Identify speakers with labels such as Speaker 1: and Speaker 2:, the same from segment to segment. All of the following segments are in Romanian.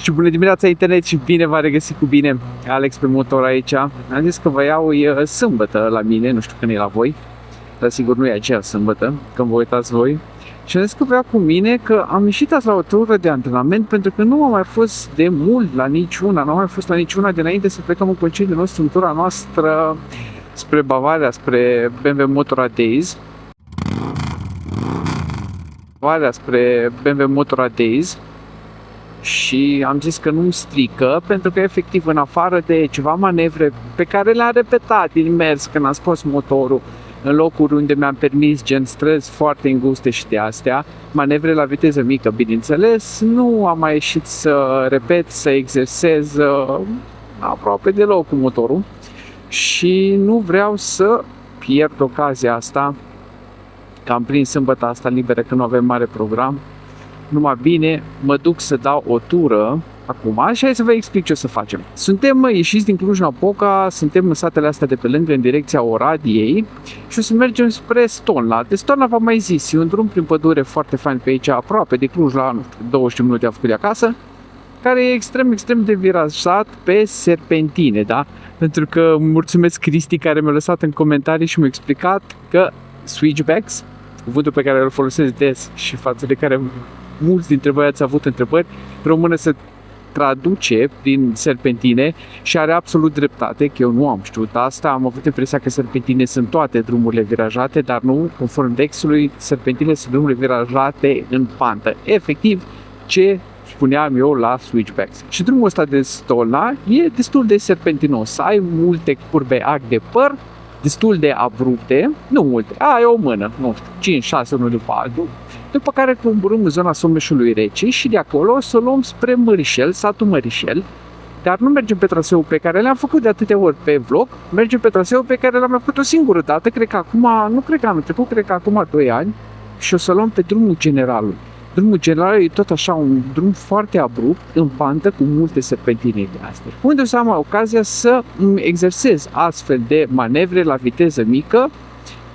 Speaker 1: Și bună dimineața internet și bine v-a regăsit cu bine Alex pe motor aici. Am zis că vă iau sâmbătă la mine, nu știu când e la voi, dar sigur nu e aceea sâmbătă, când vă uitați voi. Și am zis că vă iau cu mine că am ieșit azi la o tură de antrenament pentru că nu am mai fost de mult la niciuna, nu am mai fost la niciuna de înainte să plecăm în concediul nostru, în tura noastră spre Bavaria, spre BMW Motorrad Days. Și am zis că nu-mi strică, pentru că efectiv în afară de ceva manevre pe care le-am repetat din mers când am scos motorul în locuri unde mi-am permis, gen străzi foarte înguste și de astea, manevre la viteză mică, bineînțeles, nu am mai ieșit să repet, să exersez aproape deloc cu motorul și nu vreau să pierd ocazia asta, că am prins sâmbătă asta liberă când nu avem mare program. Numai bine, mă duc să dau o tură acum și hai să vă explic ce o să facem. Suntem ieșiți din Cluj-Napoca, suntem în satele astea de pe lângă, în direcția Oradiei și o să mergem spre Stolna. De Stolna v-am mai zis, e un drum prin pădure foarte fain pe aici, aproape de Cluj, la 20 minute am făcut de acasă, care e extrem de virajat pe serpentine, da? Pentru că mulțumesc Cristi care mi-a lăsat în comentarii și mi-a explicat că switchbacks, cuvântul pe care îl folosesc des și față de care mulți dintre voi ați avut întrebări, română se traduce prin serpentine și are absolut dreptate, că eu nu am știut asta, am avut impresia că serpentine sunt toate drumurile virajate, dar nu, conform Dexului, serpentine sunt drumurile virajate în pantă. Efectiv, ce spuneam eu la switchbacks. Și drumul ăsta de Stolna e destul de serpentinos, ai multe curbe arc de păr, destul de abrupte, nu multe, ai o mână, nu știu, 5-6 unul după altul, după care coborâm în zona Someșului Rece și de acolo o să luăm spre Mărișel, satul Mărișel, dar nu mergem pe traseul pe care le-am făcut de atâtea ori pe vlog, mergem pe traseul pe care l-am făcut o singură dată, cred că acum 2 ani și o să luăm pe drumul generalului. Drumul general e tot așa un drum foarte abrupt, în pantă, cu multe serpentine de astea, unde o să am ocazia să exersez astfel de manevre la viteză mică,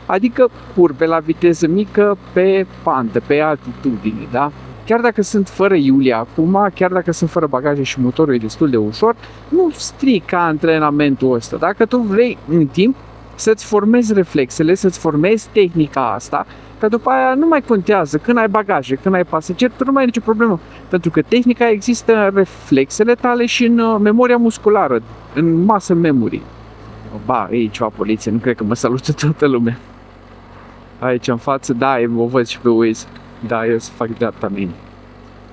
Speaker 1: adică curbe la viteză mică pe pantă, pe altitudine, da? Chiar dacă sunt fără Iulia acum, chiar dacă sunt fără bagaje și motorul e destul de ușor, nu strică antrenamentul ăsta. Dacă tu vrei în timp să-ți formezi reflexele, să-ți formezi tehnica asta, că după aia nu mai contează când ai bagaje, când ai pasager, tu nu mai ai nicio problemă. Pentru că tehnica există în reflexele tale și în memoria musculară, în muscle memory. Ba, e ceva poliție, nu cred că mă salută toată lumea. Aici în față, da, o văd și pe Waze. Da, eu să fac dreapta mea.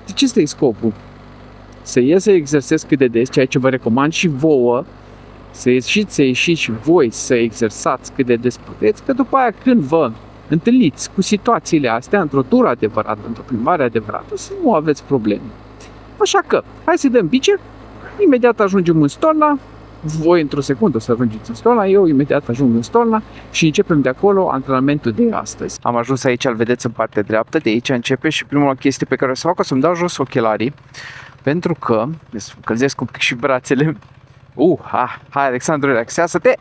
Speaker 1: Deci ăsta e scopul. Să ies să exersez cât de des, ceea ce vă recomand și vouă, să ieșiți și voi să exersați cât de des puteți, că după aia când vă întâlniți cu situațiile astea, într-o tură adevărată, într-o plimbare adevărată, să nu aveți probleme. Așa că, hai să dăm bice, imediat ajungem în Stolna, voi într-o secundă o să ajungeți în Stolna, eu imediat ajung în Stolna și începem de acolo antrenamentul de astăzi. Am ajuns aici, îl vedeți în partea dreaptă, de aici începe și prima chestie pe care o să fac, o să-mi dau jos ochelarii, pentru că, încălzesc un pic și brațele. Hai Alexandru, relaxează-te!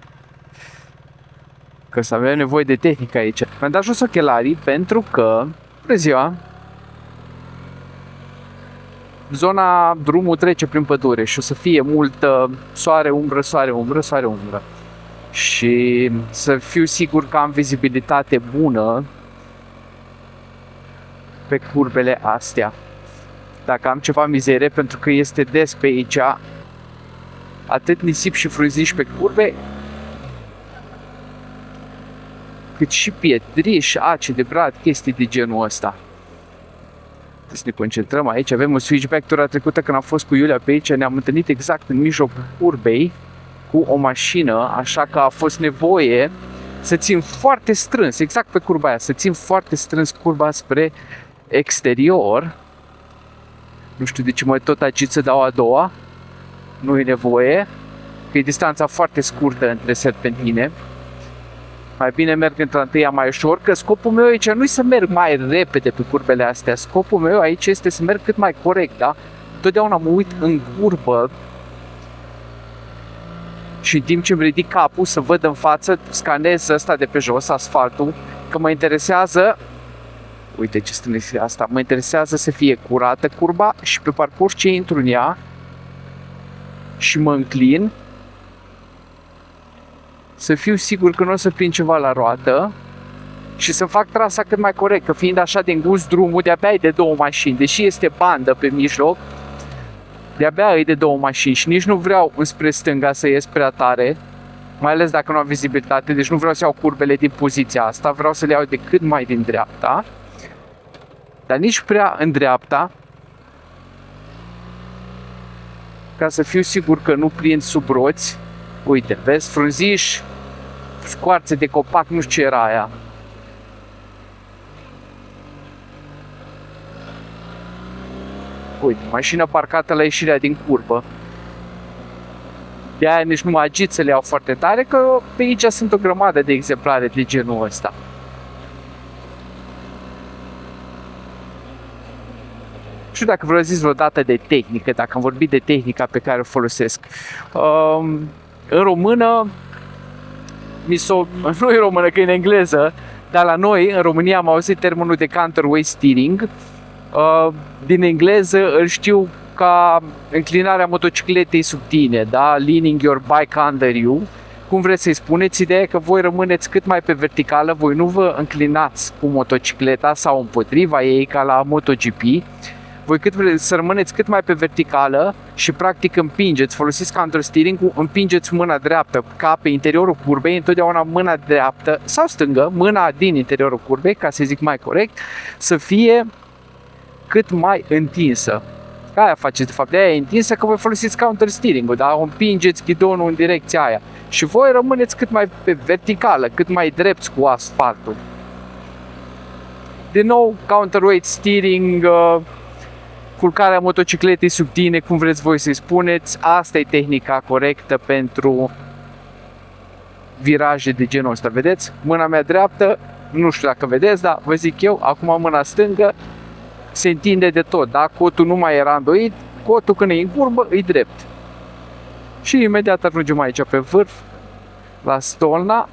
Speaker 1: Că să avem nevoie de tehnică aici. Mi-am dat jos ochelarii pentru că, bună ziua, drumul trece prin pădure și o să fie mult soare, umbră. Și să fiu sigur că am vizibilitate bună pe curbele astea. Dacă am ceva mizerie, pentru că este des pe aici, atât nisip și frunziș pe curbe, cât și pietriș, ace de brad, chestii de genul ăsta. Să ne concentrăm aici, avem un switchback. Tura trecută când am fost cu Iulia pe aici, ne-am întâlnit exact în mijlocul curbei cu o mașină, așa că a fost nevoie să țin foarte strâns, exact pe curba aia, să țin foarte strâns curba spre exterior. Nu știu de ce mai tot agit să dau a doua, nu e nevoie, că e distanța foarte scurtă între serpentine. Mai bine merg într-o întâia mai ușor, că scopul meu aici nu e să merg mai repede pe curbele astea. Scopul meu aici este să merg cât mai corect, da? Totdeauna mă uit în curbă și în timp ce îmi ridic capul să văd în față, scanez ăsta de pe jos, asfaltul, că mă interesează Uite ce strâns asta. Mă interesează să fie curată curba și pe parcurs ce intru în ea și mă înclin, să fiu sigur că nu o să prind ceva la roată și să fac trasa cât mai corect, că fiind așa de îngust drumul, de-abia e de două mașini, deși este bandă pe mijloc, de-abia e de două mașini și nici nu vreau înspre stânga să ies prea tare, mai ales dacă nu am vizibilitate, deci nu vreau să iau curbele din poziția asta, vreau să le iau de cât mai din dreapta, dar nici prea în dreapta, ca să fiu sigur că nu prind sub roți. Uite, vezi, frunziș, scoarțe de copac, nu știu ce era aia. Uite, mașină parcată la ieșirea din curbă. De aia nici nu mă agit să le iau foarte tare, că pe aici sunt o grămadă de exemplare de genul ăsta. Nu știu dacă vreau zis vreodată de tehnică, dacă am vorbit de tehnica pe care o folosesc. În română, nu e română, că e în engleză, dar la noi, în România, am auzit termenul de counterweight steering. Din engleză îl știu ca înclinarea motocicletei sub tine, da? Leaning your bike under you. Cum vreți să-i spuneți, ideea e că voi rămâneți cât mai pe verticală, voi nu vă înclinați cu motocicleta sau împotriva ei ca la MotoGP. Voi să rămâneți cât mai pe verticală și practic împingeți, folosiți counter steering-ul, împingeți mâna dreaptă ca pe interiorul curbei, întotdeauna mâna dreaptă sau stângă, mâna din interiorul curbei, ca să zic mai corect, să fie cât mai întinsă. Aia faceți de fapt, de aia e întinsă, că voi folosiți counter steering-ul, da? O împingeți ghidonul în direcția aia și voi rămâneți cât mai pe verticală, cât mai drept cu asfaltul. Din nou, counterweight steering, culcarea motocicletei sub tine, cum vreți voi să-i spuneți, asta e tehnica corectă pentru viraje de genul ăsta, vedeți? Mâna mea dreaptă, nu știu dacă vedeți, dar vă zic eu, acum mâna stângă se întinde de tot, da? Cotul nu mai e randoid, cotul când e în curbă, e drept. Și imediat ajungem aici pe vârf, la Stolna.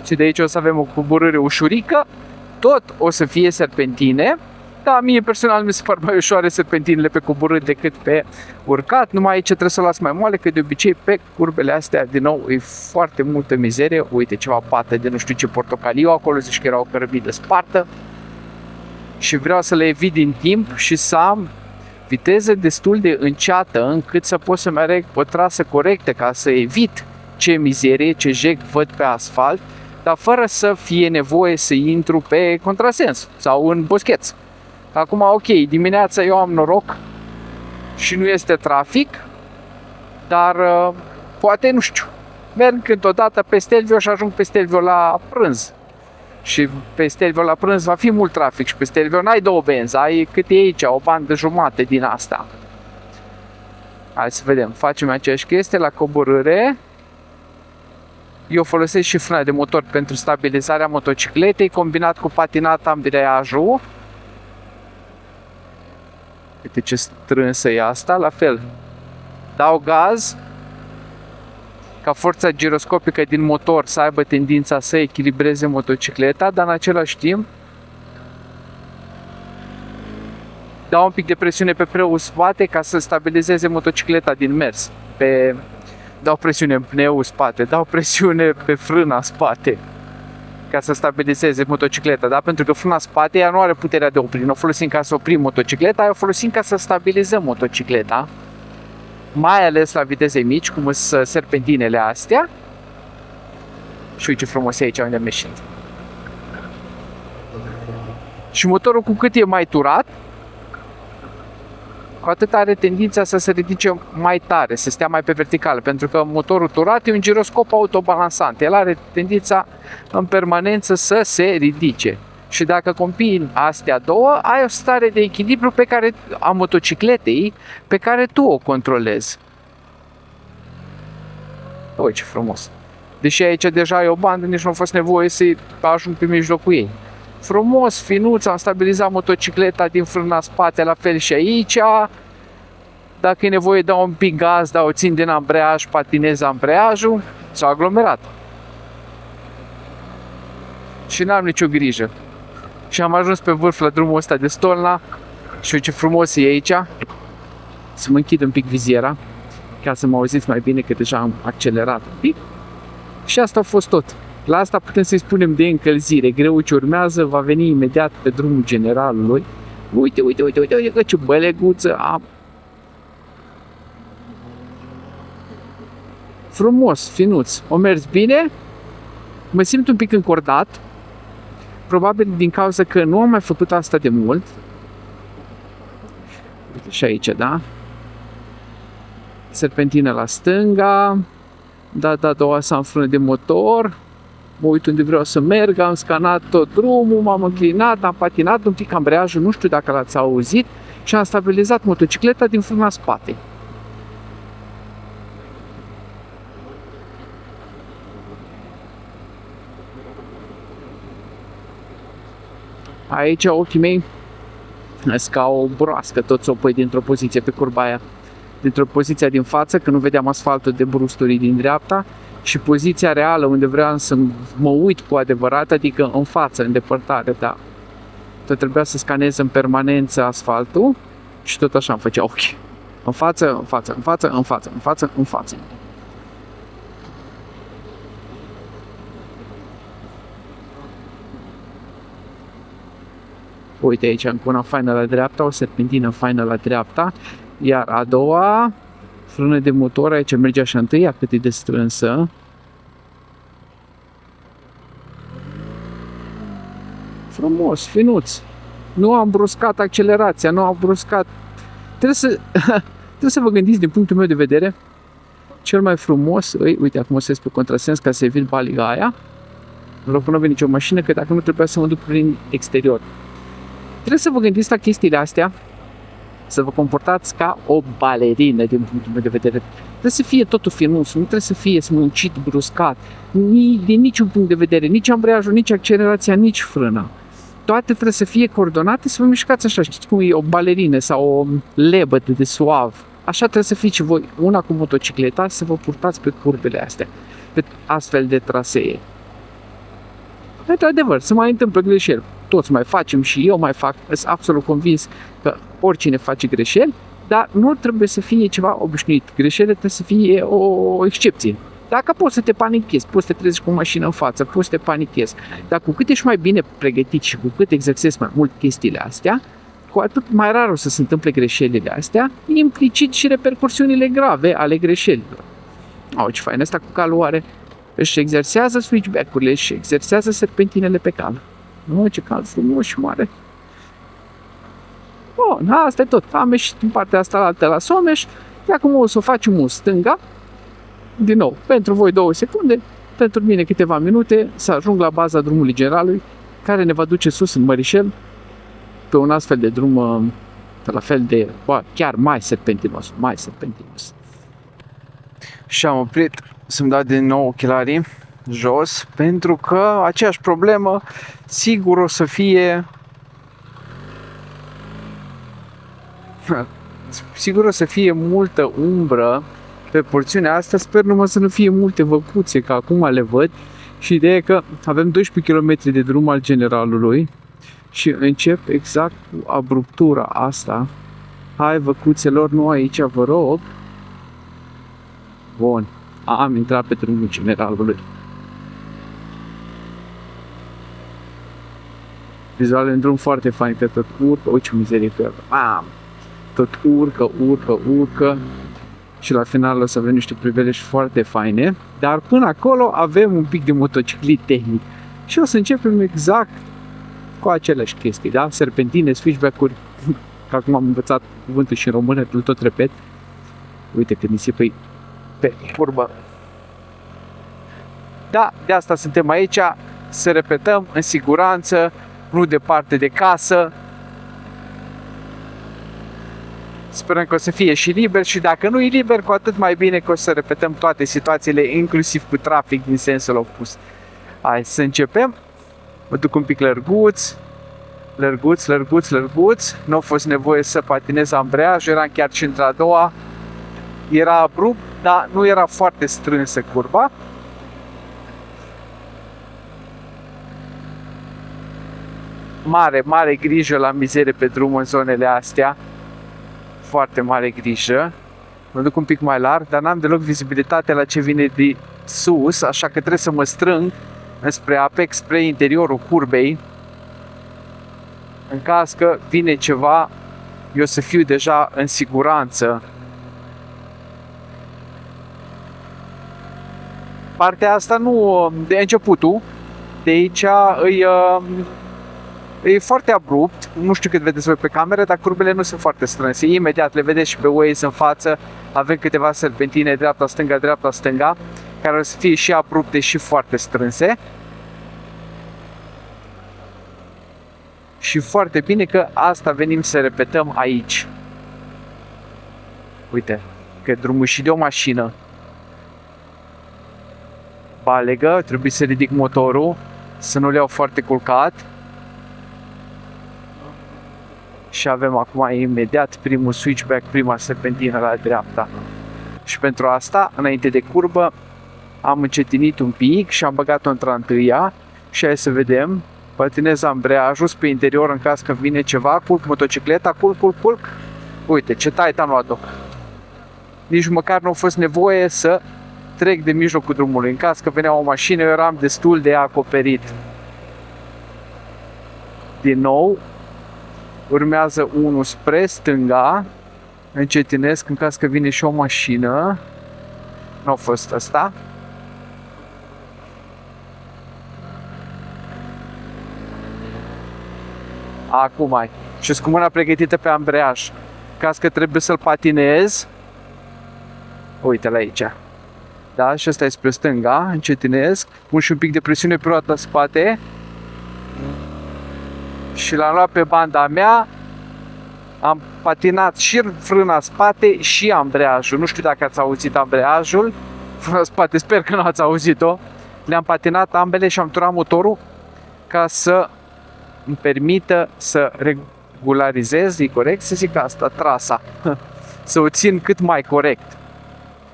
Speaker 1: Și de aici o să avem o coborâre ușurică, tot o să fie serpentine, dar mie personal mi se par mai ușoare serpentinele pe coborâri decât pe urcat, numai aici trebuie să las mai moale, că de obicei pe curbele astea, din nou, e foarte multă mizerie. Uite, ceva pată de nu știu ce portocaliu acolo, zici că era o cărămidă spartă și vreau să le evit din timp și să am viteză destul de înceată încât să pot să-mi aleg o trasă corectă ca să evit ce mizerie, ce jeg văd pe asfalt, dar fără să fie nevoie să intru pe contrasens sau în boscheț. Acum, ok, dimineața eu am noroc și nu este trafic, dar poate, nu știu, merg câteodată pe Stelvio și ajung pe Stelvio la prânz. Și pe Stelvio la prânz va fi mult trafic și pe Stelvio n-ai două benzi, ai cât e aici, o bandă jumate din asta. Hai să vedem, facem aceeași chestie la coborâre. Eu folosesc și frâna de motor pentru stabilizarea motocicletei, combinat cu patinat ambireiajul. Uite ce strânsă e asta, la fel. Dau gaz ca forța giroscopică din motor să aibă tendința să echilibreze motocicleta, dar în același timp dau un pic de presiune pe preul spate ca să stabilizeze motocicleta din mers. Dau presiune în pneul spate, dau presiune pe frâna spate ca să stabilizeze motocicleta, da? Pentru că frâna spate ea nu are puterea de opri, nu o folosim ca să oprim motocicleta, o folosim ca să stabilizăm motocicleta, mai ales la viteze mici, cum sunt serpentinele astea. Și uite ce frumos e aici unde am ieșit. Și motorul cu cât e mai turat, cu atât are tendința să se ridice mai tare, să stea mai pe verticală, pentru că motorul turat e un giroscop autobalansant. El are tendința în permanență să se ridice. Și dacă combini astea două, ai o stare de echilibru a motocicletei pe care tu o controlezi. Uite ce frumos! Deși aici deja e o bandă, nici nu a fost nevoie să ajung pe mijlocul ei. Frumos, finuț, am stabilizat motocicleta din frâna spate, la fel și aici. Dacă e nevoie, dau un pic gaz, dar o țin din ambreiaj, patinez ambreiajul, s-a aglomerat. Și n-am nicio grijă. Și am ajuns pe vârf la drumul ăsta de Stolna. Și ce frumos e aici. Să mă închid un pic viziera, ca să mă auziți mai bine, că deja am accelerat un pic. Și asta a fost tot. La asta putem să-i spunem de încălzire. Greu ce urmează va veni imediat pe drumul generalului. Uite, că ce băleguță am. Frumos, finuț. O mers bine. Mă simt un pic încordat. Probabil din cauza că nu am mai făcut asta de mult. Uite și aici, da? Serpentină la stânga. Da, am frână de motor. Mă uit unde vreau să merg, am scanat tot drumul, m-am înclinat, am patinat un pic ambreiajul, nu știu dacă l-ați auzit, și am stabilizat motocicleta din frâna spate. Aici ochii mei sunt ca o broască, tot s-o pui dintr-o poziție pe curba aia. Dintr-o poziție din față, că nu vedeam asfaltul de brusturii din dreapta, și poziția reală unde vreau să mă uit cu adevărat, adică în față, în depărtare, da. Tot trebuia să scanez în permanență asfaltul și tot așa îmi făcea ochi. În față, în față, în față, în față, în față, în față. Uite aici, încă una faină la dreapta, o serpentină faină la dreapta, iar a doua, frână de motor, aici merge așa întâia cât e de strânsă. Frumos, finuț. Nu am bruscat accelerația, nu am bruscat. Trebuie să vă gândiți din punctul meu de vedere, cel mai frumos, uite acum o să ies pe contrasens ca să evit baliga aia. În loc nu vine nicio mașină, că dacă nu trebuia să mă duc prin exterior. Trebuie să vă gândiți la chestiile astea, să vă comportați ca o balerină din punctul meu de vedere. Trebuie să fie totul finuț, nu trebuie să fie smuncit, bruscat, din niciun punct de vedere, nici ambreiajul, nici accelerația, nici frâna. Toate trebuie să fie coordonate, să vă mișcați așa, știți cum e o balerină sau o lebădă de suav. Așa trebuie să fiți voi, una cu motocicleta, să vă purtați pe curbele astea, pe astfel de trasee. Într-adevăr, se mai întâmplă greșeli. Toți mai facem și eu mai fac, sunt absolut convins că oricine face greșeli, dar nu trebuie să fie ceva obișnuit. Greșelile trebuie să fie o excepție. Dacă poți să te panichezi, poți să te trezești cu o mașină în față, poți să te panichezi. Dar cu cât ești mai bine pregătit și cu cât exersezi mai mult chestiile astea, cu atât mai rar o să se întâmple greșelile astea, implicit și repercursiunile grave ale greșelilor. Au, ce fain asta cu calul are. Își exersează switchback-urile și exersează serpentinele pe cal. Nu, ce cal frumos și mare. Bun, asta e tot. Am ieșit în partea asta la altă la Someș. De acum o să o facem în stânga. Din nou, pentru voi 2 secunde, pentru mine câteva minute, să ajung la baza drumului generalului, care ne va duce sus în Mărișel, pe un astfel de drum, la fel de, chiar mai serpentinos, Și am oprit să-mi dau din nou ochelarii jos, pentru că aceeași problemă sigur o să fie multă umbră pe porțiunea asta. Sper numai să nu fie multe văcuțe, că acum le văd. Și ideea e că avem 12 km de drum al generalului și încep exact cu abruptura asta. Hai, văcuțelor, nu aici, vă rog. Bun, am intrat pe drumul generalului. Vizual în drum foarte fain, că tot urcă, uite ce mizerie pe el. Tot urcă. Și la final o să avem niște priveliști foarte faine. Dar până acolo avem un pic de motociclit tehnic. Și o să începem exact cu aceleași chestii, da? Serpentine, switchback-uri. Că acum am învățat cuvântul și în română, îl tot repet. Uite că nisipă pe curbă. Da, de asta suntem aici, să repetăm în siguranță, nu departe de casă. Sperăm că o să fie și liber și dacă nu e liber, cu atât mai bine că o să repetăm toate situațiile, inclusiv cu trafic din sensul opus. Hai să începem. Mă duc un pic lărguț. Lărguț, lărguț, lărguț. Nu a fost nevoie să patinez ambreiajul, eram chiar și între a doua. Era abrupt, dar nu era foarte strânsă curba. Mare grijă la mizerie pe drum în zonele astea. Foarte mare grijă. Mă duc un pic mai larg, dar n-am deloc vizibilitate la ce vine de sus, așa că trebuie să mă strâng spre apex, spre interiorul curbei. În caz că vine ceva, eu să fiu deja în siguranță. Partea asta nu, de începutul, de aici e foarte abrupt, nu știu cât vedeți voi pe cameră, dar curbele nu sunt foarte strânse. Imediat le vedeți și pe Waze în față, avem câteva serpentine dreapta-stânga, dreapta-stânga, care o să fie și abrupte și foarte strânse. Și foarte bine că asta venim să repetăm aici. Uite, că drumul și de o mașină. Balegă, trebuie să ridic motorul, să nu le iau foarte culcat. Și avem acum imediat primul switchback, prima serpentină la dreapta. Și pentru asta, înainte de curbă, am încetinit un pic și am băgat-o într-a întâia. Și hai să vedem. Patinez ambreiajul pe interior în caz că vine ceva. Culc motocicleta, culc. Uite, ce tight am luat-o. Nici măcar nu a fost nevoie să trec de mijlocul drumului. În caz că venea o mașină, eu eram destul de acoperit. Din nou, urmează unul spre stânga. Încetinesc în caz că vine și o mașină. Nu a fost asta. Acum ai. Și cu mâna pregătită pe ambreiaj. Caz că trebuie să-l patinez. Uite-l aici. Da, și ăsta e spre stânga. Încetinesc. Pun și un pic de presiune pe roata spate. Și l-am luat pe banda mea. Am patinat și frâna spate și ambreiajul. Nu știu dacă ați auzit ambreiajul. Frâna spate, sper că nu ați auzit-o. Le-am patinat ambele și am turat motorul ca să îmi permită să regularizez, e corect să zic asta, trasa. Să o țin cât mai corect.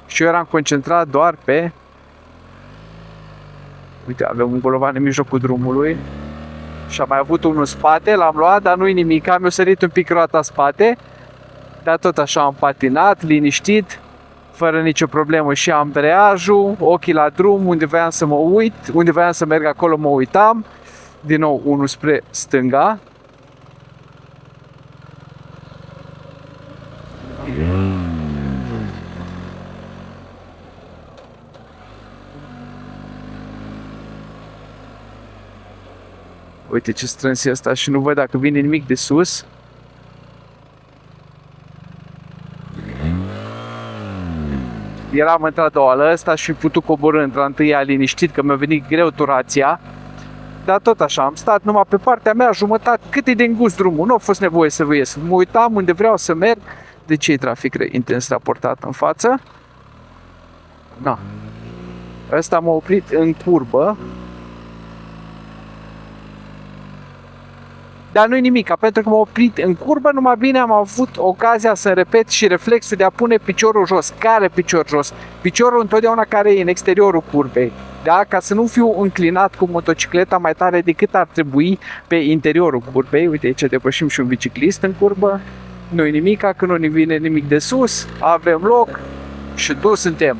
Speaker 1: Și eu eram concentrat doar pe... Uite, avem un bolovan în mijlocul drumului. Și am mai avut unul în spate, l-am luat, dar nu-i nimic. Mi-a sărit un pic roata spate. Dar tot așa am patinat, liniștit, fără nicio problemă. Și ambreiajul, ochii la drum, unde voiam să mă uit, unde voiam să merg acolo mă uitam. Din nou, unul spre stânga. Uite ce strâns e ăsta și nu văd dacă vine nimic de sus. Eram într-a doua la ăsta și putut coborî într-a întâia liniștit, că mi-a venit greu turația. Dar tot așa, am stat numai pe partea mea, jumătate, cât e de îngust drumul, nu a fost nevoie să vă ies. Mă uitam unde vreau să merg. De ce e trafic intens raportat în față? Na. Ăsta m-a oprit în curbă. Dar nu-i nimic, pentru că m-a oprit în curbă, numai bine am avut ocazia să repet și reflexul de a pune piciorul jos. Care picior jos? Piciorul întotdeauna care e în exteriorul curbei. Da? Ca să nu fiu înclinat cu motocicleta mai tare decât ar trebui pe interiorul curbei. Uite aici depășim și un biciclist în curbă. Nu-i nimic, că nu ne vine nimic de sus. Avem loc și dus suntem.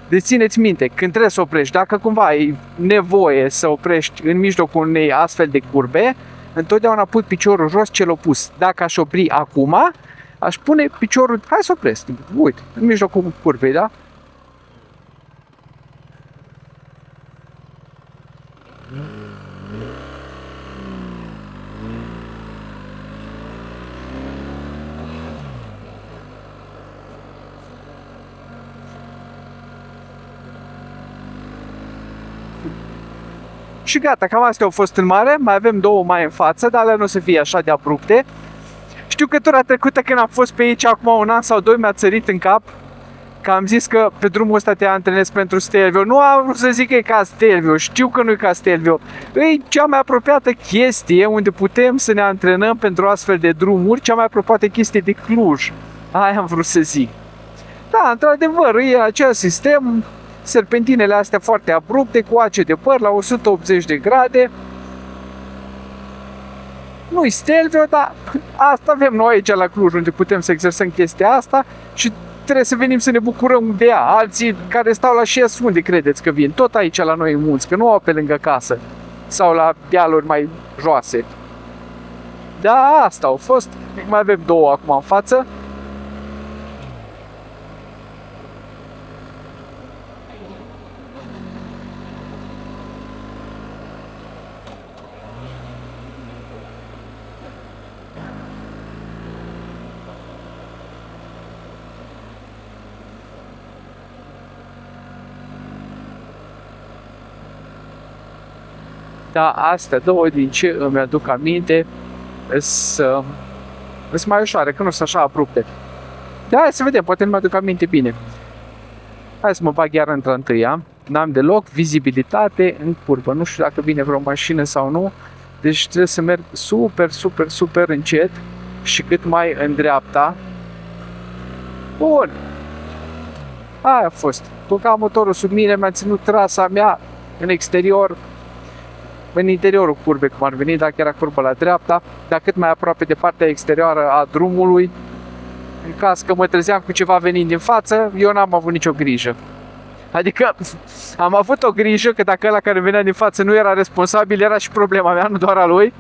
Speaker 1: Deci țineți minte, când trebuie să oprești, dacă cumva e nevoie să oprești în mijlocul unei astfel de curbe, întotdeauna pui piciorul jos cel opus. Dacă aș opri acum, aș pune piciorul, hai să opresc, uite, în mijlocul curbei, da? Și gata, cam astea au fost în mare, mai avem două mai în față, dar alea nu o să fie așa de abrupte. Știu că tura trecută când am fost pe aici, acum un an sau doi, mi-a țărit în cap că am zis că pe drumul ăsta te antrenezi pentru Stelvio. Nu am vrut să zic că e ca Stelvio, știu că nu e ca Stelvio. E cea mai apropiată chestie unde putem să ne antrenăm pentru astfel de drumuri, cea mai apropiată chestie de Cluj. Aia am vrut să zic. Da, într-adevăr, e acel sistem, serpentinele astea foarte abrupte, cu ace de păr la 180 de grade. Nu-i Stelvio, dar asta avem noi aici la Cluj, unde putem să exersăm chestia asta și trebuie să venim să ne bucurăm de ea. Alții care stau la șes, unde credeți că vin? Tot aici la noi în munți, că nu au pe lângă casă sau la dealuri mai joase. Da, asta au fost. Mai avem două acum în față. Da, astea două, din ce îmi aduc aminte, sunt mai ușoare, că nu sunt așa abrupte. Da, hai să vedem, poate nu mi-aduc aminte bine. Hai să mă bag iar într-a întâia. N-am deloc vizibilitate în curbă. Nu știu dacă vine vreo mașină sau nu. Deci trebuie să merg super încet și cât mai în dreapta. Bun. Aia a fost. Toca motorul sub mine, mi-a ținut trasa mea în exterior, în interiorul curbei, cum ar veni, dacă era curba la dreapta, dar cât mai aproape de partea exterioară a drumului. În caz că mă trezeam cu ceva venind din față, eu n-am avut nicio grijă. Adică am avut o grijă că dacă ăla care venea din față nu era responsabil, era și problema mea, nu doar a lui.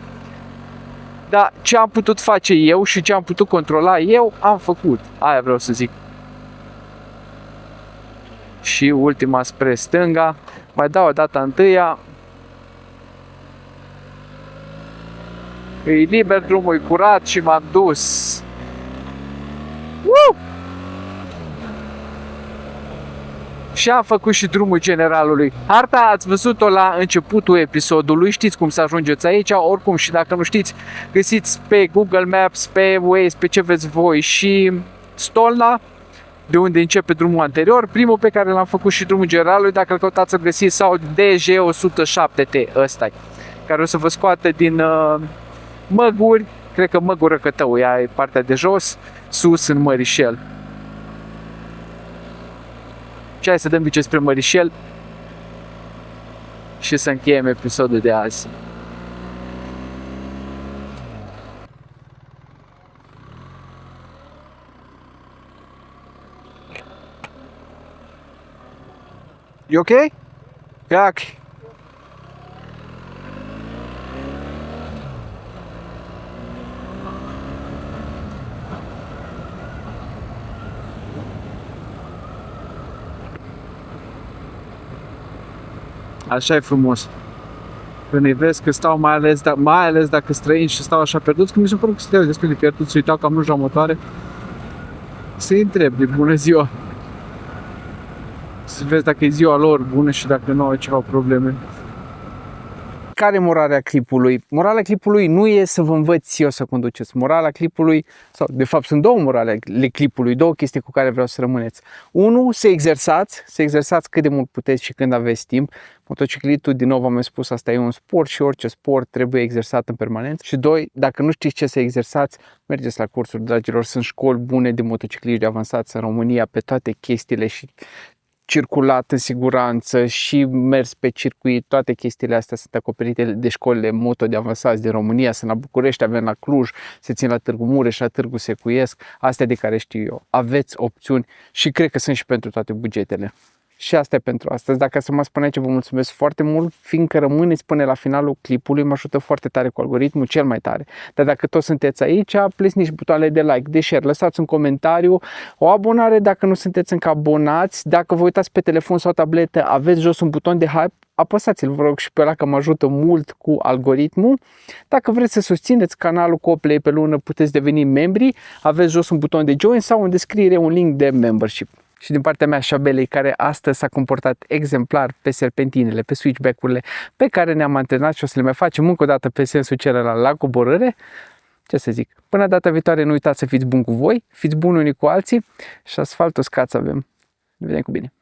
Speaker 1: Dar ce am putut face eu și ce am putut controla eu, am făcut. Aia vreau să zic. Și ultima spre stânga. Mai dau o dată întâia. E liber, drumul e curat și m-am dus. Și am făcut și drumul generalului. Harta ați văzut-o la începutul episodului, știți cum să ajungeți aici, oricum și dacă nu știți, găsiți pe Google Maps, pe Waze, pe ce veți voi și Stolna, de unde începe drumul anterior, primul pe care l-am făcut și drumul generalului, dacă îl căutați să găsiți, sau DG107T, ăsta-i, care o să vă scoată din Măguri, cred că Măgură Cătău, ea e partea de jos, sus în Mărișel. Și hai să dăm bice spre Mărișel și să încheiem episodul de azi. You okay? Yeah, okay. Așa e frumos. Când îi vezi că stau, mai ales dacă străini și stau așa pierduți, că mi se pare că stau destul de pierduți, se uitau cam nu la motoare, să-i întrebi, bună ziua. Să vezi dacă e ziua lor bună și dacă nu au ceva probleme. Care e morala clipului? Morala clipului nu e să vă învăț eu să conduceți. Morala clipului, sau de fapt sunt două morale ale clipului, două chestii cu care vreau să rămâneți. Unu, să exersați cât de mult puteți și când aveți timp. Motociclistul, din nou v-am mai spus, asta e un sport și orice sport trebuie exersat în permanență. Și doi, dacă nu știți ce să exersați, mergeți la cursuri, dragilor. Sunt școli bune de motocicliști avansați în România pe toate chestiile și circulat în siguranță și mers pe circuit, toate chestiile astea sunt acoperite de școlile moto de avansați din România, sunt la București, avem la Cluj, se țin la Târgu Mureș, la Târgu Secuiesc, astea de care știu eu. Aveți opțiuni și cred că sunt și pentru toate bugetele. Și asta e pentru astăzi. Dacă să mă spuneți, vă mulțumesc foarte mult, fiindcă rămâneți până la finalul clipului, mă ajută foarte tare cu algoritmul, cel mai tare. Dar dacă toți sunteți aici, plesniți butoanele de like, de share, lăsați un comentariu, o abonare dacă nu sunteți încă abonați, dacă vă uitați pe telefon sau tabletă, aveți jos un buton de hype, apăsați-l, vă rog, și pe ăla că mă ajută mult cu algoritmul. Dacă vreți să susțineți canalul cu 8 lei pe lună, puteți deveni membri, aveți jos un buton de join sau în descriere un link de membership. Și din partea mea, Șabelei, care astăzi s-a comportat exemplar pe serpentinele, pe switchback-urile pe care ne-am antrenat și o să le mai facem încă o dată pe sensul celălalt la coborâre. Ce să zic, până data viitoare nu uitați să fiți buni cu voi, fiți buni unii cu alții și asfalt uscat să avem. Ne vedem cu bine.